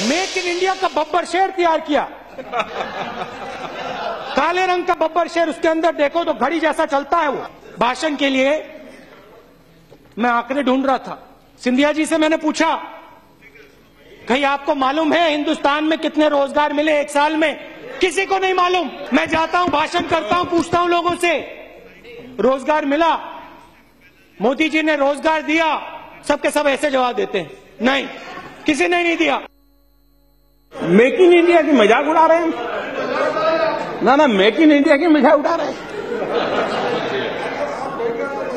Make in India का बब्बर शेर तैयार किया, काले रंग का बब्बर शेर, उसके अंदर देखो तो घड़ी जैसा चलता है वो। भाषण के लिए मैं आंकड़े ढूंढ रहा था, सिंधिया जी से मैंने पूछा, कहीं आपको मालूम है हिंदुस्तान में कितने रोजगार मिले एक साल में? किसी को नहीं मालूम। मैं जाता हूं, भाषण करता हूं, पूछता हूं लोगों से, रोजगार मिला? मोदी जी ने रोजगार दिया? सबके सब ऐसे जवाब देते हैं, नहीं, किसी ने नहीं दिया। मेक इन इंडिया की मजाक उड़ा रहे हैं ना, मेक इन इंडिया की मजाक उड़ा रहे हैं।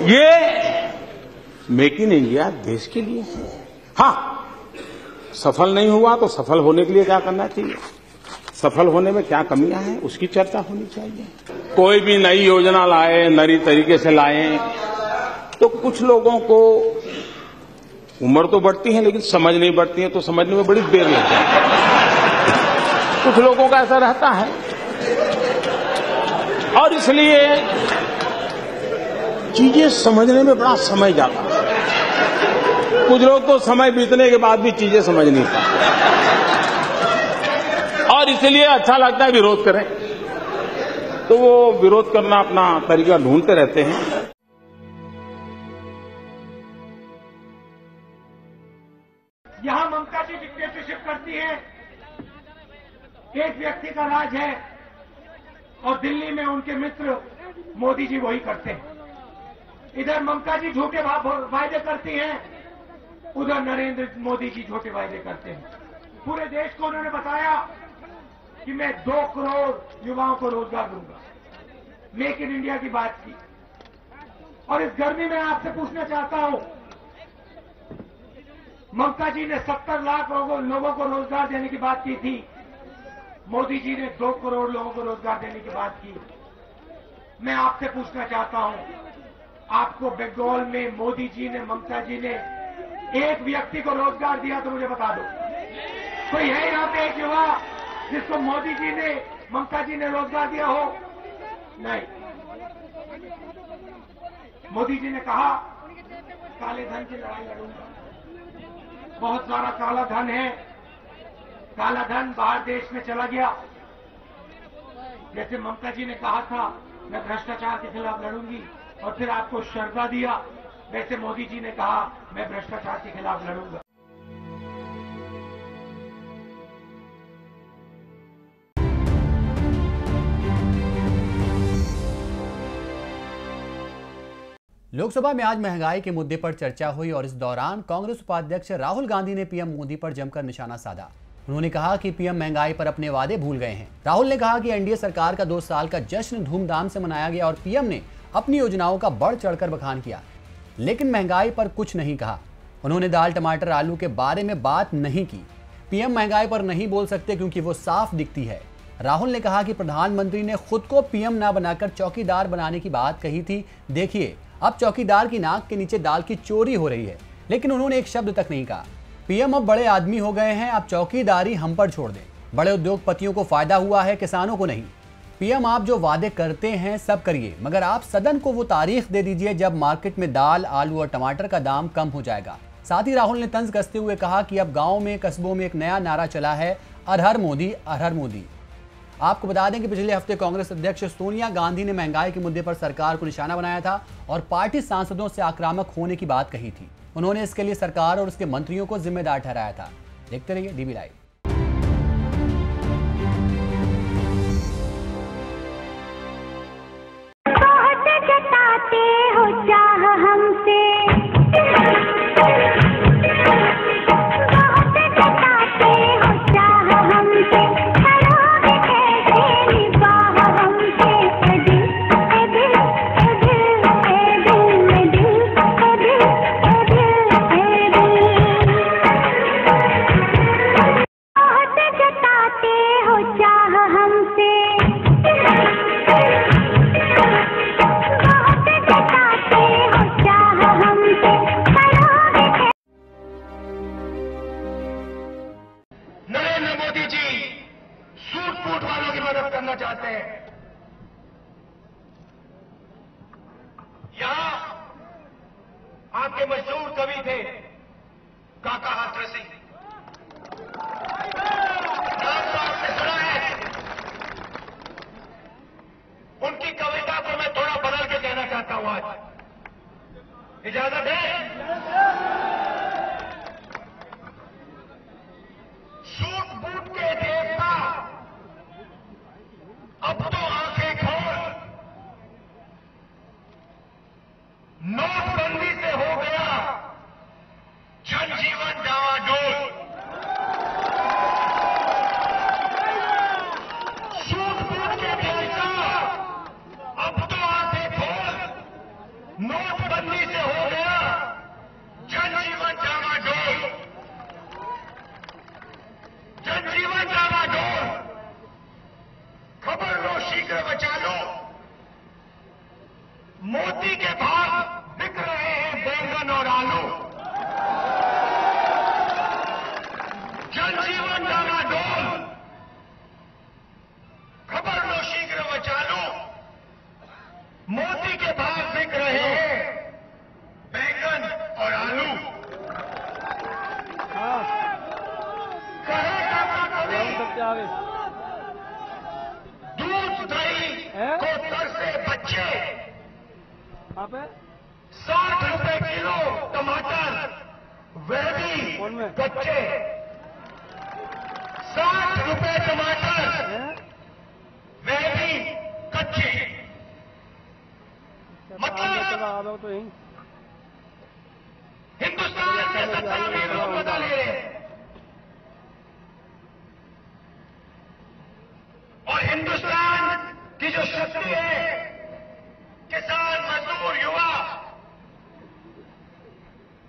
ये मेक इन इंडिया देश के लिए है। हाँ, सफल नहीं हुआ तो सफल होने के लिए क्या करना चाहिए, सफल होने में क्या कमियां हैं उसकी चर्चा होनी चाहिए। कोई भी नई योजना लाए, नई तरीके से लाए, तो कुछ लोगों को उम्र तो बढ़ती है लेकिन समझ नहीं बढ़ती है, तो समझने में बड़ी देर लगती है। कुछ लोगों का ऐसा रहता है और इसलिए चीजें समझने में बड़ा समय जाता है। कुछ लोग तो समय बीतने के बाद भी चीजें समझ नहीं पाते और इसलिए अच्छा लगता है विरोध करें, तो वो विरोध करना अपना तरीका ढूंढते रहते हैं। यहां ममता जी डिक्टेटरशिप करती है, एक व्यक्ति का राज है और दिल्ली में उनके मित्र मोदी जी वही करते हैं। इधर ममता जी झूठे वायदे करती हैं, उधर नरेंद्र मोदी जी झूठे वायदे करते हैं। पूरे देश को उन्होंने बताया कि मैं 2 करोड़ युवाओं को रोजगार दूंगा, मेक इन इंडिया की बात की। और इस गर्मी में आपसे पूछना चाहता हूं, ममता जी ने 70 लाख लोगों को रोजगार देने की बात की थी, मोदी जी ने 2 करोड़ लोगों को रोजगार देने की बात की। मैं आपसे पूछना चाहता हूं, आपको बंगाल में मोदी जी ने, ममता जी ने एक व्यक्ति को रोजगार दिया तो मुझे बता दो। कोई है यहां पे एक युवा जिसको मोदी जी ने, ममता जी ने रोजगार दिया हो? नहीं। मोदी जी ने कहा काले धन की लड़ाई लड़ूंगा, बहुत सारा काला धन है, काला धन बाहर देश में चला गया। जैसे ममता जी ने कहा था मैं भ्रष्टाचार के खिलाफ लड़ूंगी और फिर आपको श्रद्धा दिया, वैसे मोदी जी ने कहा मैं भ्रष्टाचार के खिलाफ लड़ूंगा। लोकसभा में आज महंगाई के मुद्दे पर चर्चा हुई और इस दौरान कांग्रेस उपाध्यक्ष राहुल गांधी ने पीएम मोदी पर जमकर निशाना साधा। उन्होंने कहा कि पीएम महंगाई पर अपने वादे भूल गए हैं। राहुल ने कहा कि एनडीए सरकार का 2 साल का जश्न धूमधाम से मनाया गया और पीएम ने अपनी योजनाओं का बढ़ चढ़कर बखान किया, लेकिन महंगाई पर कुछ नहीं कहा। उन्होंने दाल, टमाटर, आलू के बारे में बात नहीं की। पीएम महंगाई पर नहीं बोल सकते क्योंकि वो साफ दिखती है। राहुल ने कहा कि प्रधानमंत्री ने खुद को पीएम ना बनाकर चौकीदार बनाने की बात कही थी। देखिए, अब चौकीदार की नाक के नीचे दाल की चोरी हो रही है, लेकिन उन्होंने एक शब्द तक नहीं कहा। पीएम अब बड़े आदमी हो गए हैं, अब चौकीदारी हम पर छोड़ दें। बड़े उद्योगपतियों को फायदा हुआ है, किसानों को नहीं। पीएम आप जो वादे करते हैं सब करिए, मगर आप सदन को वो तारीख दे दीजिए जब मार्केट में दाल, आलू और टमाटर का दाम कम हो जाएगा। साथ ही राहुल ने तंज कसते हुए कहा कि अब गाँव में, कस्बों में एक नया नारा चला है, हर हर मोदी, हर हर मोदी। आपको बता दें कि पिछले हफ्ते कांग्रेस अध्यक्ष सोनिया गांधी ने महंगाई के मुद्दे पर सरकार को निशाना बनाया था और पार्टी सांसदों से आक्रामक होने की बात कही थी। उन्होंने इसके लिए सरकार और उसके मंत्रियों को जिम्मेदार ठहराया था। देखते रहिए डीबी लाइव। चाहते हैं। यहां आपके मशहूर कवि थे काका हाथरसी। बचा लो, मोदी के भाव बिक रहे हैं बैंगन और आलू। जल जीवन डामाडोल, खबर लो शीघ्र बचा लो, मोदी के भाव बिक रहे हैं बैंगन और आलू। दूध दही को तरसे बच्चे, 60 रुपए किलो टमाटर, वह भी कच्चे। 60 रुपए टमाटर, वह भी कच्चे। मतलब हिंदुस्तान के 17 लोग बता ले रहे हैं और हिंदुस्तान की जो शक्ति है, किसान, मजदूर, युवा,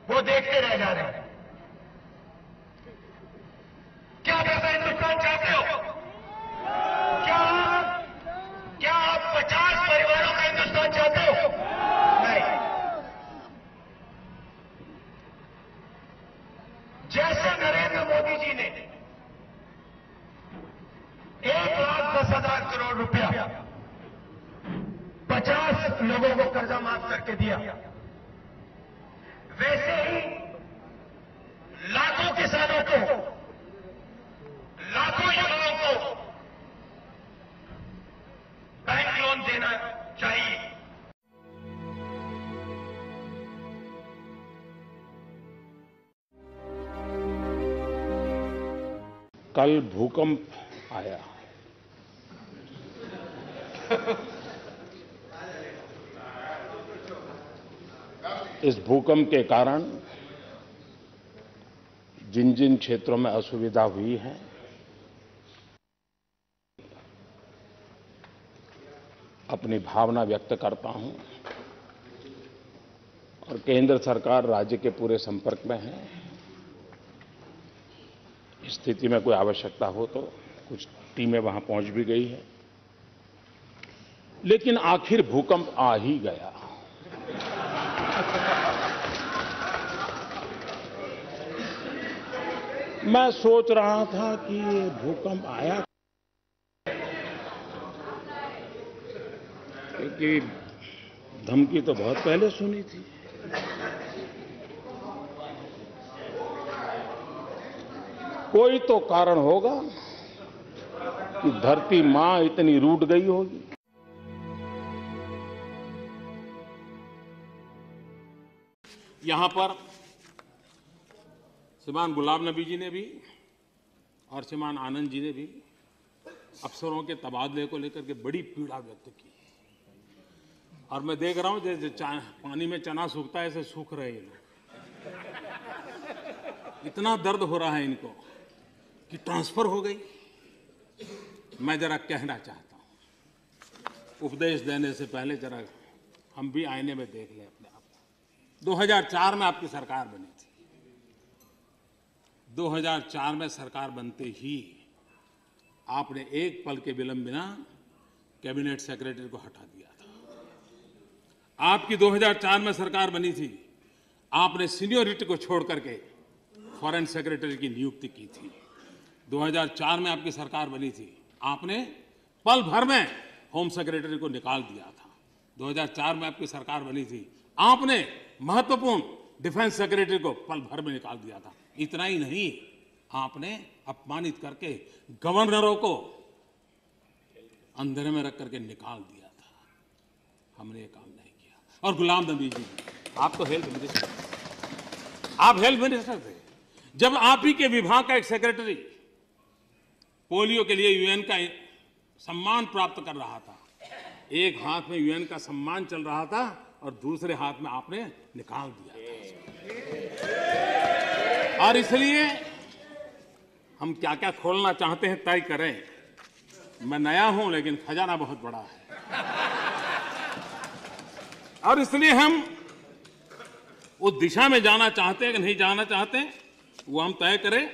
वो देखते रह जा रहे हैं। क्या वैसा हिंदुस्तान चाहते हो? क्या आप 50 परिवारों का हिंदुस्तान चाहते हो? नहीं। जैसे नरेंद्र मोदी जी ने 1,10,000 करोड़ रुपया 50 लोगों को कर्जा माफ करके दिया, वैसे ही लाखों किसानों को, लाखों युवाओं को बैंक लोन देना चाहिए। कल भूकंप आया। इस भूकंप के कारण जिन जिन क्षेत्रों में असुविधा हुई है, अपनी भावना व्यक्त करता हूं और केंद्र सरकार राज्य के पूरे संपर्क में है। स्थिति में कोई आवश्यकता हो तो कुछ टीमें वहां पहुंच भी गई है, लेकिन आखिर भूकंप आ ही गया। मैं सोच रहा था कि ये भूकंप आया क्योंकि धमकी तो बहुत पहले सुनी थी। कोई तो कारण होगा कि धरती मां इतनी रूठ गई होगी। यहां पर श्रीमान गुलाम नबी जी ने भी और श्रीमान आनंद जी ने भी अफसरों के तबादले को लेकर के बड़ी पीड़ा व्यक्त की और मैं देख रहा हूं जैसे पानी में चना सूखता है ऐसे सूख रहे हैं लोग। इतना दर्द हो रहा है इनको कि ट्रांसफर हो गई। मैं जरा कहना चाहता हूं, उपदेश देने से पहले जरा हम भी आईने में देख लें अपने आप को। 2004 में आपकी सरकार बनी थी। 2004 में सरकार बनते ही आपने एक पल के विलंब बिना कैबिनेट सेक्रेटरी को हटा दिया था। आपकी 2004 में सरकार बनी थी, आपने सीनियरिटी को छोड़ करके फॉरेन सेक्रेटरी की नियुक्ति की थी। 2004 में आपकी सरकार बनी थी, आपने पल भर में होम सेक्रेटरी को निकाल दिया था। 2004 में आपकी सरकार बनी थी, आपने महत्वपूर्ण डिफेंस सेक्रेटरी को पल भर में निकाल दिया था। इतना ही नहीं, आपने अपमानित करके गवर्नरों को अंधेरे में रख करके निकाल दिया था। हमने ये काम नहीं किया। और गुलाम नबी जी, आप तो हेल्थ मिनिस्टर, आप हेल्थ मिनिस्टर थे जब आप ही के विभाग का एक सेक्रेटरी पोलियो के लिए यूएन का सम्मान प्राप्त कर रहा था। एक हाथ में यूएन का सम्मान चल रहा था और दूसरे हाथ में आपने निकाल दिया था। और इसलिए हम क्या क्या खोलना चाहते हैं तय करें। मैं नया हूं लेकिन खजाना बहुत बड़ा है और इसलिए हम उस दिशा में जाना चाहते हैं कि नहीं जाना चाहते वो हम तय करें।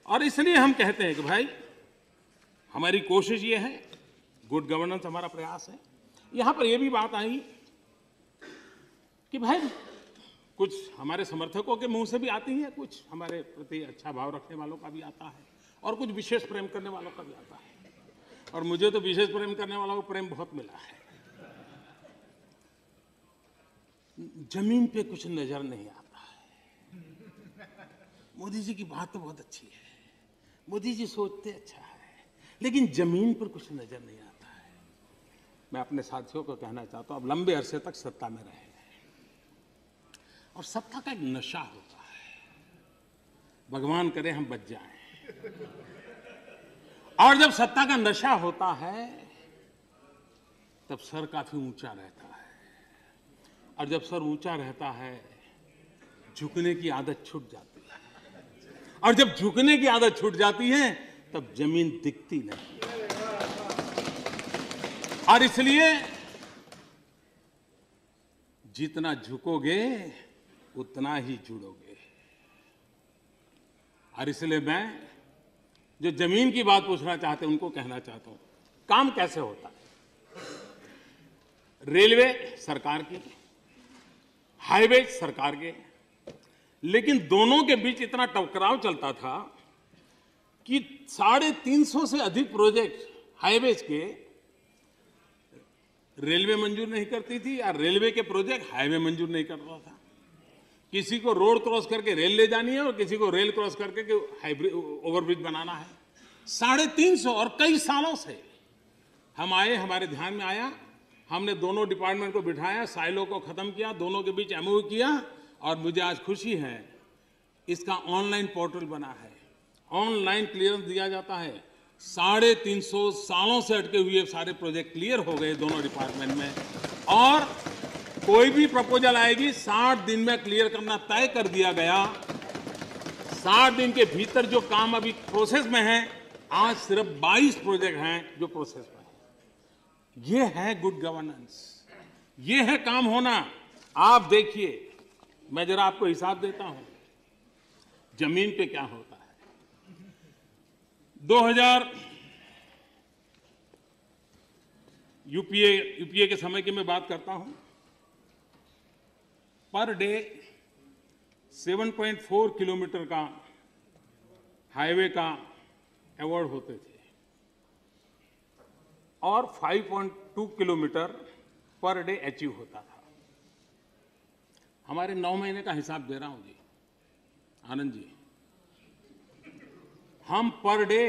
और इसलिए हम कहते हैं कि भाई हमारी कोशिश ये है गुड गवर्नेंस हमारा प्रयास है। यहां पर यह भी बात आई कि भाई कुछ हमारे समर्थकों के मुंह से भी आती है, कुछ हमारे प्रति अच्छा भाव रखने वालों का भी आता है और कुछ विशेष प्रेम करने वालों का भी आता है। और मुझे तो विशेष प्रेम करने वालों को प्रेम बहुत मिला है। जमीन पे कुछ नजर नहीं आता है। मोदी जी की बात तो बहुत अच्छी है, मोदी जी सोचते अच्छा है, लेकिन जमीन पर कुछ नजर नहीं आता है। मैं अपने साथियों को कहना चाहता हूं, अब लंबे अरसे तक सत्ता में रहे और सत्ता का एक नशा होता है, भगवान करे हम बच जाएं। और जब सत्ता का नशा होता है तब सर काफी ऊंचा रहता है, और जब सर ऊंचा रहता है झुकने की आदत छूट जाती है, और जब झुकने की आदत छूट जाती है तब जमीन दिखती नहीं। और इसलिए जितना झुकोगे उतना ही जुड़ोगे। और इसलिए मैं जो जमीन की बात पूछना चाहते हैं उनको कहना चाहता हूं, काम कैसे होता है। रेलवे सरकार की, हाईवे सरकार के, लेकिन दोनों के बीच इतना टकराव चलता था कि 350 से अधिक प्रोजेक्ट हाईवेज के रेलवे मंजूर नहीं करती थी, या रेलवे के प्रोजेक्ट हाईवे मंजूर नहीं करता था। किसी को रोड क्रॉस करके रेल ले जानी है और किसी को रेल क्रॉस करके हाईब्रिज ओवरब्रिज बनाना है। 350 और कई सालों से हम आए, हमारे ध्यान में आया, हमने दोनों डिपार्टमेंट को बिठाया, साइलो को खत्म किया, दोनों के बीच एमओयू किया, और मुझे आज खुशी है इसका ऑनलाइन पोर्टल बना है, ऑनलाइन क्लियरेंस दिया जाता है। 350 सालों से अटके हुए सारे प्रोजेक्ट क्लियर हो गए दोनों डिपार्टमेंट में, और कोई भी प्रपोजल आएगी 60 दिन में क्लियर करना तय कर दिया गया। 60 दिन के भीतर जो काम अभी प्रोसेस में है, आज सिर्फ 22 प्रोजेक्ट हैं जो प्रोसेस में है। ये है गुड गवर्नेंस, ये है काम होना। आप देखिए, मैं जरा आपको हिसाब देता हूं जमीन पे क्या होता है। 2000 यूपीए के समय की मैं बात करता हूं, पर डे 7.4 किलोमीटर का हाईवे का अवार्ड होते थे, और 5.2 किलोमीटर पर डे अचीव होता था। हमारे 9 महीने का हिसाब दे रहा हूं जी, आनंद जी, हम पर डे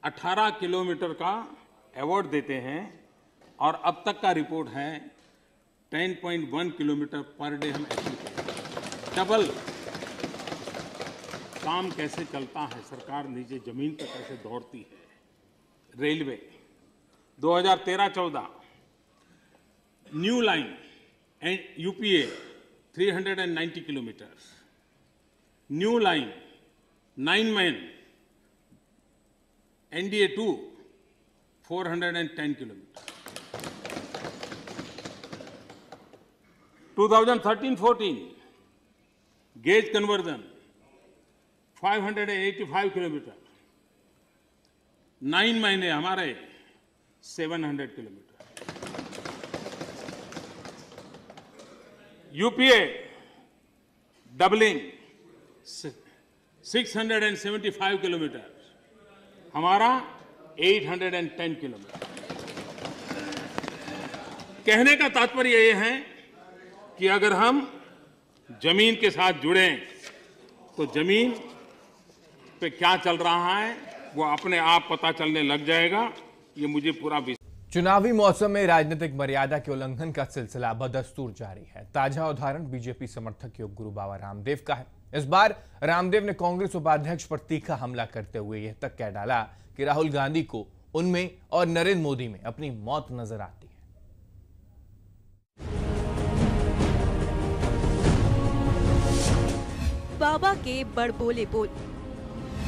18 किलोमीटर का अवार्ड देते हैं, और अब तक का रिपोर्ट है 10.1 किलोमीटर पर डे हम अचीव करते हैं। डबल काम कैसे चलता है, सरकार नीचे जमीन पर कैसे दौड़ती है। Railway 2013-14 new line and UPA 390 kilometre, new line 9 man NDA 2 410 kilometre. 2013-14 gauge conversion 585 kilometre, 9 महीने हमारे 700 किलोमीटर। यूपीए डबलिंग 675 किलोमीटर, हमारा 810 किलोमीटर। कहने का तात्पर्य ये है कि अगर हम जमीन के साथ जुड़ें तो जमीन पे क्या चल रहा है वो अपने आप पता चलने लग जाएगा। ये मुझे पूरा चुनावी मौसम में राजनीतिक मर्यादा के उल्लंघन का सिलसिला बदस्तूर जारी है। ताजा उदाहरण बीजेपी समर्थक योग गुरु बाबा रामदेव का है। इस बार रामदेव ने कांग्रेस उपाध्यक्ष पर तीखा हमला करते हुए यह तक कह डाला कि राहुल गांधी को उनमें और नरेंद्र मोदी में अपनी मौत नजर आती है। बाबा के बड़बोले बोल,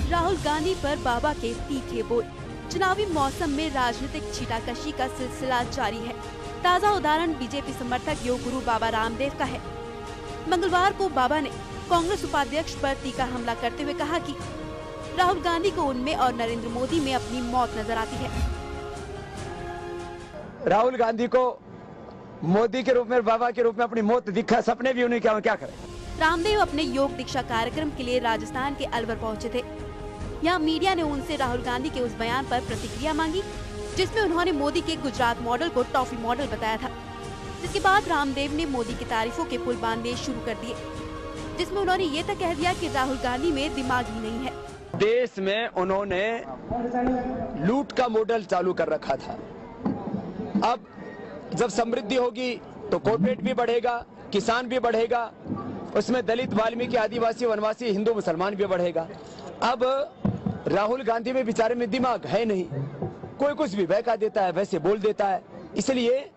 राहुल गांधी पर बाबा के तीखे बोल। चुनावी मौसम में राजनीतिक छीटाकशी का सिलसिला जारी है। ताजा उदाहरण बीजेपी समर्थक योग गुरु बाबा रामदेव का है। मंगलवार को बाबा ने कांग्रेस उपाध्यक्ष पर तीखा हमला करते हुए कहा कि राहुल गांधी को उनमें और नरेंद्र मोदी में अपनी मौत नजर आती है। राहुल गांधी को मोदी के रूप में, बाबा के रूप में अपनी मौत दिखा, सपने भी उन्हें क्या करें। रामदेव अपने योग दीक्षा कार्यक्रम के लिए राजस्थान के अलवर पहुंचे थे। यहाँ मीडिया ने उनसे राहुल गांधी के उस बयान पर प्रतिक्रिया मांगी जिसमें उन्होंने मोदी के गुजरात मॉडल को टॉफी मॉडल बताया था। जिसके बाद रामदेव ने मोदी की तारीफों के पुल बांधने शुरू कर दिए, जिसमें उन्होंने ये तक कह दिया कि राहुल गांधी में दिमाग ही नहीं है। देश में उन्होंने लूट का मॉडल चालू कर रखा था। अब जब समृद्धि होगी तो कॉर्पोरेट भी बढ़ेगा, किसान भी बढ़ेगा, उसमें दलित, वाल्मीकि, आदिवासी, वनवासी, हिंदू, मुसलमान भी बढ़ेगा। अब राहुल गांधी में बेचारे में दिमाग है नहीं, कोई कुछ भी बहका देता है, वैसे बोल देता है। इसलिए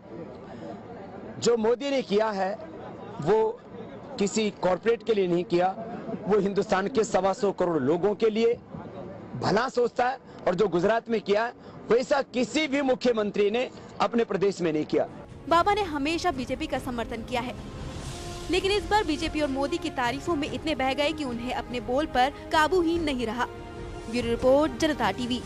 जो मोदी ने किया है वो किसी कॉर्पोरेट के लिए नहीं किया, वो हिंदुस्तान के 125 करोड़ लोगों के लिए भला सोचता है। और जो गुजरात में किया वैसा किसी भी मुख्यमंत्री ने अपने प्रदेश में नहीं किया। बाबा ने हमेशा बीजेपी का समर्थन किया है, लेकिन इस बार बीजेपी और मोदी की तारीफों में इतने बह गए कि उन्हें अपने बोल पर काबू ही नहीं रहा। ब्यूरो रिपोर्ट, जनता टीवी।